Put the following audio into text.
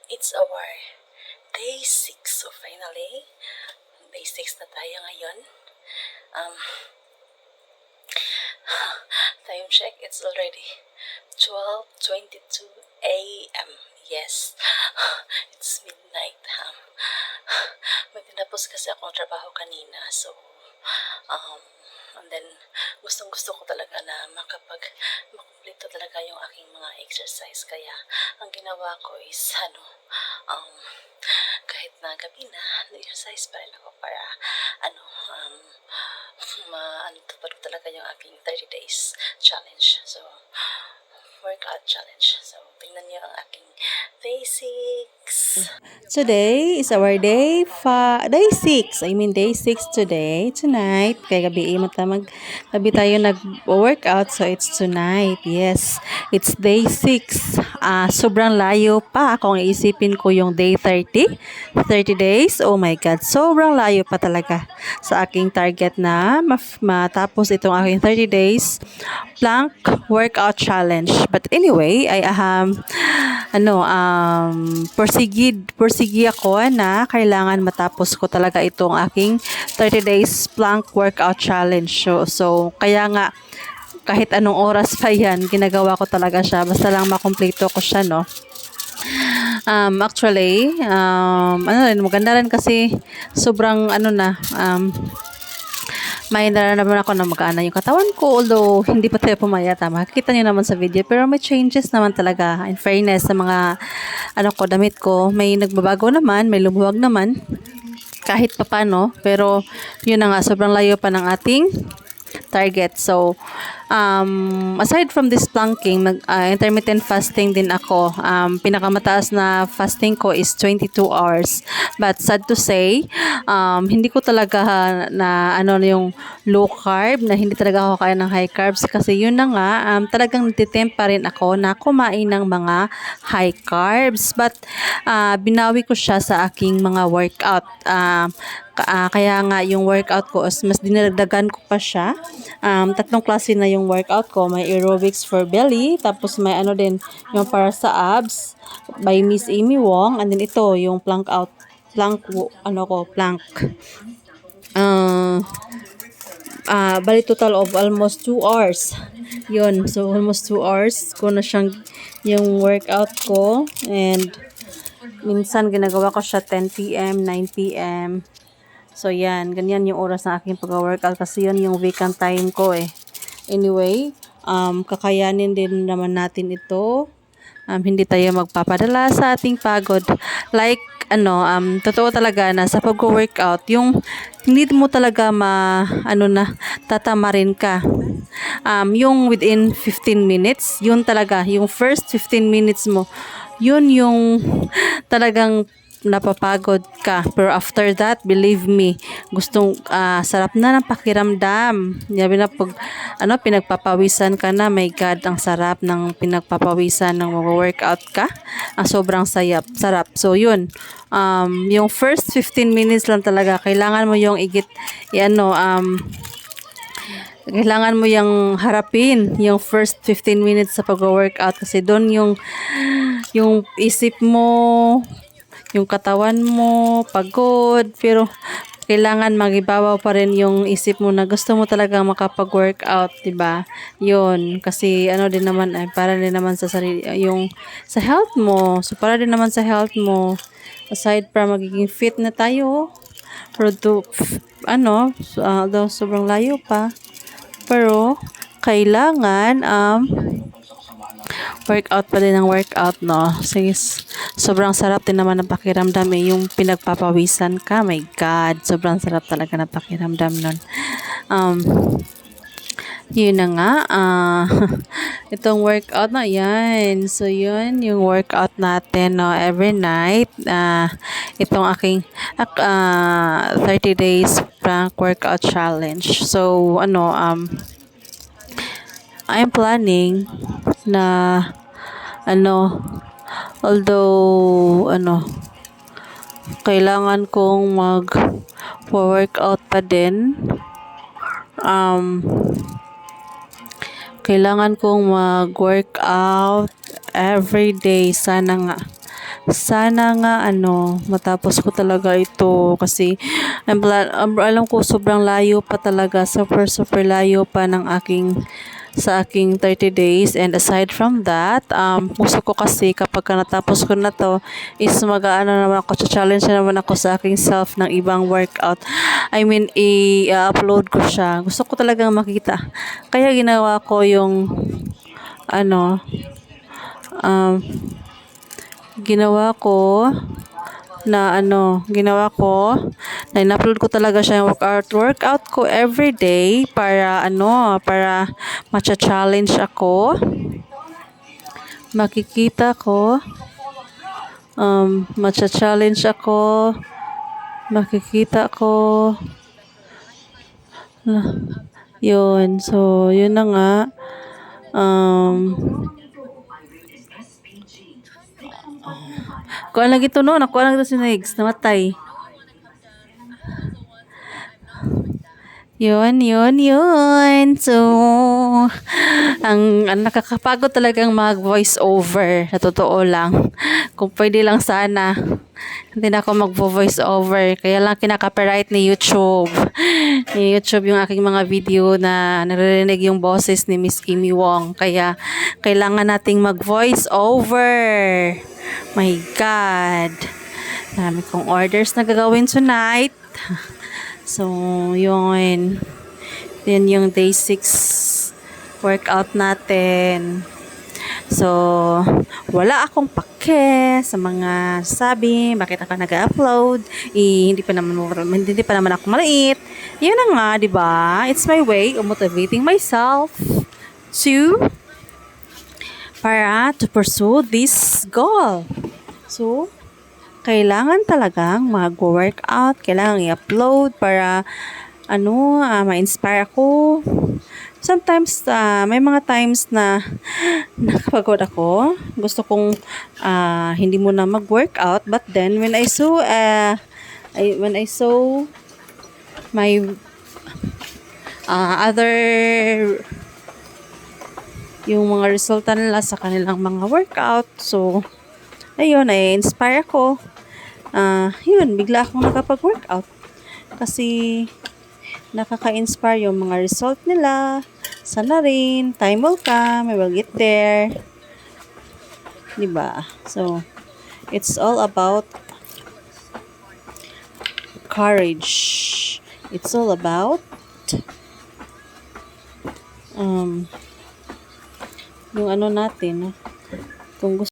It's our day 6. So finally, day 6 na tayo ngayon. Um, Time check, it's already 12:22 a.m. Yes, it's midnight. May tinapos kasi akong trabaho kanina. So, and then, gustong-gusto ko talaga na makumpleto talaga yung aking mga exercise. Kaya, ang ginawa ko is, kahit na gabi na, exercise pa rin ako para, tupad ko talaga yung aking 30 days challenge. So, workout challenge. So, tingnan niyo ang aking day 6. Today is our day 6. Day 6 today. Tonight. Kaya gabi gabi tayo nag-workout. So, it's tonight. Yes. It's day 6. Sobrang layo pa kung iisipin ko yung day 30. 30 days. Oh my God. Sobrang layo pa talaga sa aking target na matapos itong aking 30 days plank workout challenge. But anyway, persigi ako na kailangan matapos ko talaga itong aking 30 days plank workout challenge. So kaya nga, kahit anong oras pa yan, ginagawa ko talaga siya. Basta lang makumpleto ko siya, no? Actually, maganda rin kasi sobrang may nararamdaman ako na magaan yung katawan ko, although hindi pa tayo pumayata. Makikita niyo naman sa video, pero may changes naman talaga. In fairness, sa mga damit ko, may nagbabago naman, may lumuwag naman kahit papano, pero yun na nga, sobrang layo pa ng ating target. So, aside from this planking, intermittent fasting din ako. Pinakamataas na fasting ko is 22 hours. But sad to say, hindi ko talaga yung low carb, na hindi talaga ako kaya ng high carbs, kasi yun na nga, talagang natitempt pa rin ako na kumain ng mga high carbs. But binawi ko siya sa aking mga workout. Kaya nga yung workout ko mas dinagdagan ko pa siya. Tatlong klase na yung workout ko. May aerobics for belly, tapos may din yung para sa abs by Miss Amy Wong, and then ito yung plank. Bali total of almost 2 hours. Yun, so almost 2 hours ko na siyang yung workout ko, and minsan ginagawa ko siya 10 p.m., 9 p.m. So, yan. Ganyan yung oras ng aking pag-workout kasi yun yung vacant time ko eh. Anyway, kakayanin din naman natin ito. Hindi tayo magpapadala sa ating pagod. Like, totoo talaga na sa pag-workout, yung hindi mo talaga tatamarin ka. Yung within 15 minutes, yun talaga, yung first 15 minutes mo, yun yung talagang napapagod ka. Pero after that, believe me, sarap na ng pakiramdam. Yabi na pag pinagpapawisan ka na, my God, ang sarap ng pinagpapawisan ng mag-workout ka. Sobrang sarap. So yun, yung first 15 minutes lang talaga, kailangan mo yung kailangan mo yung harapin yung first 15 minutes sa pag-workout, kasi doon yung isip mo, yung katawan mo, pagod, pero kailangan magibabaw pa rin yung isip mo na gusto mo talaga makapag-workout, diba? Yun, kasi din naman, para din naman sa sarili, yung sa health mo. So, para din naman sa health mo, aside from magiging fit na tayo, pero although sobrang layo pa, pero kailangan, workout pa din ng workout, no? Sige, sobrang sarap din naman ng pakiramdam yung pinagpapawisan ka. My God, sobrang sarap talaga ng pakiramdam nun. Yun na nga, itong workout na yan. So, yun yung workout natin, no? Every night, itong aking 30 days prank workout challenge. So, I'm planning na although kailangan kong mag-workout pa din, kailangan kong mag-workout every day. Sana nga sana nga matapos ko talaga ito kasi alam ko sobrang layo pa talaga, super layo pa sa aking 30 days. And aside from that, gusto ko kasi kapag natapos ko na to is naman ako, challenge na naman ako sa aking self ng ibang workout. I mean, i-upload ko siya. Gusto ko talagang makita. Kaya ginawa ko yung ano, um, ginawa ko ginawa ko na in-upload ko talaga siya yung workout ko every day para matcha-challenge ako. Makikita ko, matcha-challenge ako, makikita ko, yun. So, yun na nga. Kuha lagi to no, nakuha lang ito si Negs, namatay. Yun. So, ang nakakapagod talagang mag-voice over. Sa totoo lang. Kung pwede lang sana. Hindi na ako mag-voice over. Kaya lang kinaka-copyright ni YouTube. Ni YouTube yung aking mga video na naririnig yung boses ni Miss Amy Wong. Kaya kailangan nating mag-voice over. My God. Marami kong orders na gagawin tonight. So, yun. Yan yung day 6 workout natin. So, wala akong pake sa mga sabi, bakit ako nag-upload, hindi pa naman ako maliit. Yun na nga, di ba? It's my way of motivating myself to pursue this goal. So, kailangan talagang mag-workout, kailangan i-upload para ma-inspire ako. Sometimes, may mga times na nakapagod ako. Gusto kong hindi muna mag-workout, but then when I saw my other yung mga resulta nila sa kanilang mga workout, so ayun, inspire ako. Yun, bigla akong nakapag-workout. Kasi, nakaka-inspire yung mga result nila. Sana rin, time will come, I will get there. Diba? So, it's all about courage. It's all about yung natin, kung gusto